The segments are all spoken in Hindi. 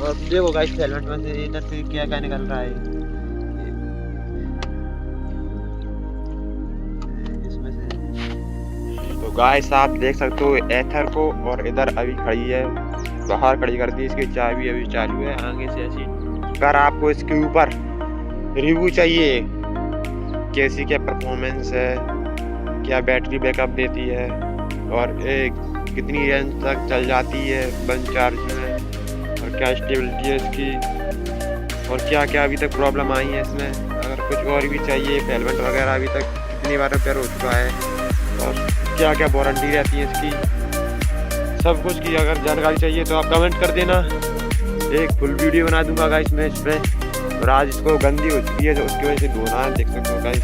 और देखो गाइस हेलमेट में से इधर से क्या क्या निकल रहा है इसमें से। तो गाइस आप देख सकते हो एथर को, और इधर अभी खड़ी है, बाहर खड़ी कर दी, इसकी चाबी अभी चालू है आगे से ऐसी। अगर आपको इसके ऊपर रिव्यू चाहिए, कैसी क्या परफॉर्मेंस है, क्या बैटरी बैकअप देती है, और कितनी रेंज तक चल जाती है वन चार्ज में, और क्या स्टेबिलिटी है इसकी, और क्या क्या अभी तक प्रॉब्लम आई है इसमें, अगर कुछ और भी चाहिए, हेलमेट वगैरह अभी तक कितनी बार रिपेयर हो चुका है, और क्या क्या वारंटी रहती है इसकी, सब कुछ की अगर जानकारी चाहिए तो आप कमेंट कर देना। एक फुल वीडियो बना दूंगा गाइस मैं इस पर। और आज इसको गंदी हो चुकी है तो उसकी वजह से धोना देख सकते हो गाइस।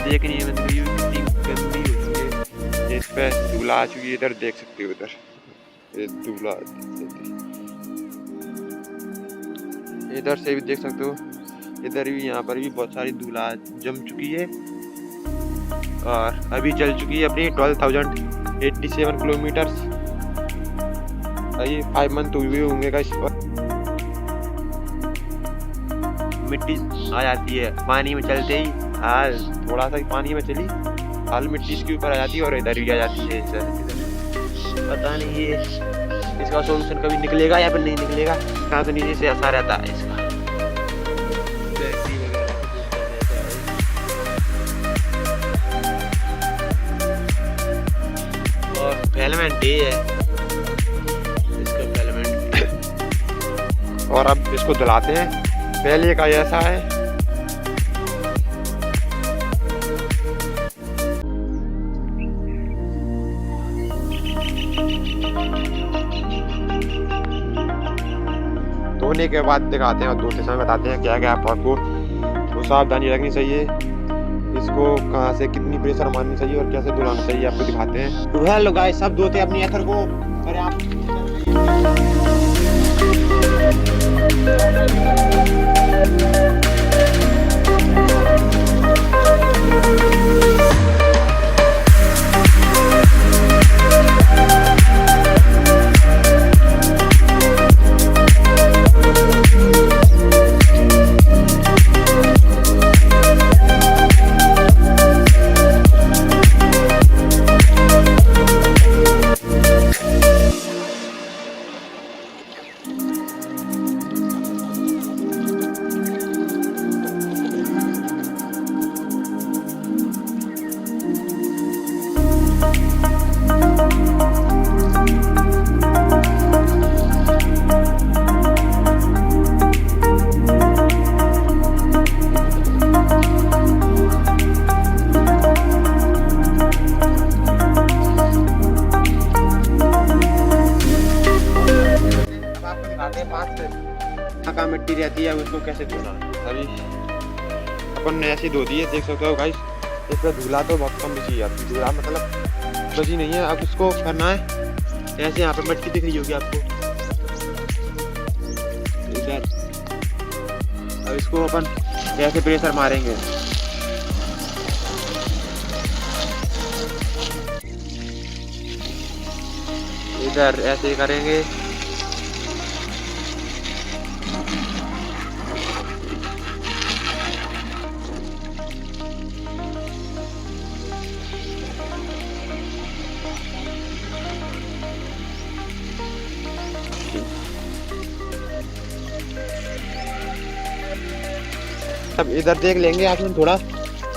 देखनी है कितनी गंदी हो चुकी है, इस पर धूला आ चुकी है, इधर देख सकते हो, इधर धूला, इधर से भी देख सकते हो, इधर भी यहाँ पर भी बहुत सारी धूला जम चुकी है। और अभी चल चुकी है अपनी 12,087 किलोमीटर। ये 5 मंथ हुए होंगे का इस पर। मिट्टी आ जाती है पानी में चलते ही, हाल थोड़ा सा पानी में चली हाल मिट्टी इसके ऊपर आ जाती है और इधर भी आ जाती है। पता नहीं ये इसका सॉल्यूशन कभी निकलेगा या फिर नहीं निकलेगा। कहाँ से नीचे से ऐसा रहता है इसका। और हेलमेट ये है इसका हेलमेट। और अब इसको धुलाते हैं। पहले का ऐसा है, धोने के बाद दिखाते हैं और धोते समय बताते हैं क्या क्या आपको तो सावधानी रखनी चाहिए, इसको कहाँ से कितनी प्रेशर मारनी चाहिए और कैसे धुलाना चाहिए आपको दिखाते हैं। तो हेलो गाइस, सब धोते अपनी एथर को। अरे आप का मिट्टी रहती है उसको कैसे धोना। अभी अपन ने ऐसी धो दी है, देख सकते हो गाइस। इस पर धूला तो बहुत कम बची है, धूला मतलब बची नहीं है। अब इसको करना है ऐसे, यहाँ पे मिट्टी दिख रही होगी आपको इधर। अब इसको अपन ऐसे प्रेशर मारेंगे, इधर ऐसे करेंगे। अब इधर देख लेंगे आप थोड़ा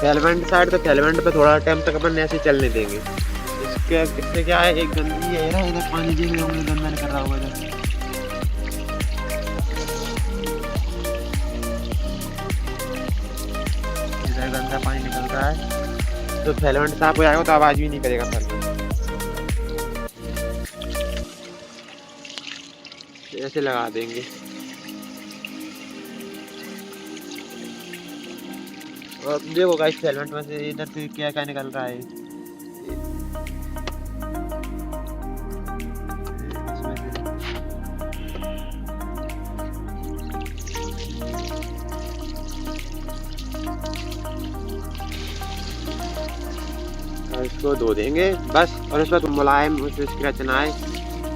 हेलमेट साइड, तो हेलमेट पे थोड़ा टाइम तक अपन ऐसे चलने देंगे। इससे क्या है, एक गंदगी है ना, इधर पानी देख रहे होंगे गंदा नहीं कर रहा होगा इधर गंदा पानी निकल रहा है। तो हेलमेट साफ हो जाएगा तो आवाज भी नहीं करेगा हेलमेट। ऐसे लगा देंगे। और देखो गाइस हेलमेट में से इधर से क्या क्या निकल रहा है इसमें से। इसको धो देंगे बस, और इस पर मुलायम स्क्रैच ना आए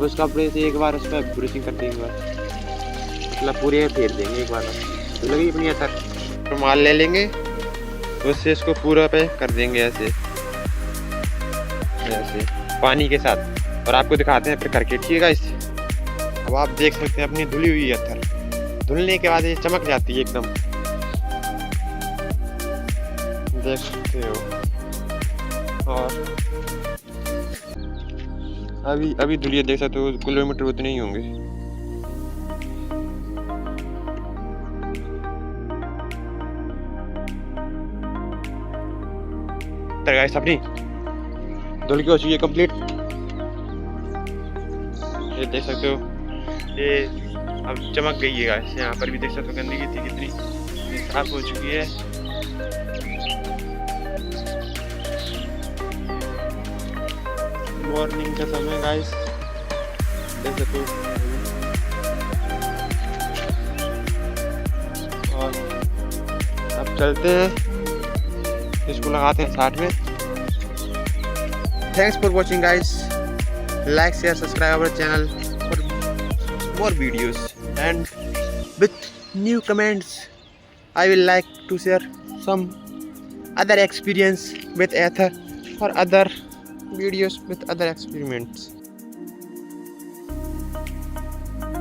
उस कपड़े से एक बार उस पर ब्रशिंग कर देंगे, मतलब पूरे फेर देंगे एक बार, तो लगी अपनी अतर। रुमाल ले लेंगे, उससे इसको पूरा पे कर देंगे ऐसे ऐसे पानी के साथ, और आपको दिखाते हैं फिर करके, ठीक है गाइस। अब आप देख सकते हैं अपनी धुली हुई अतर, धुलने के बाद ये चमक जाती है एकदम, देख सकते हो। और अभी धुलिया देख सकते हो, किलोमीटर उतने ही होंगे। तो गाइस अपनी धुल की हो चुकी है कंप्लीट, ये देख सकते हो, ये अब चमक गई है गाइस। यहाँ पर भी देख सकते हो गंदगी थी कितनी, ये साफ हो चुकी है। मॉर्निंग का समय गाइस, देख सकते हो। और अब चलते हैं, इसको लगाते हैं साथ में। Thanks for watching guys, like share subscribe our channel for more videos, and with new comments I will like to share some other experience with Aether or other videos with other experiments.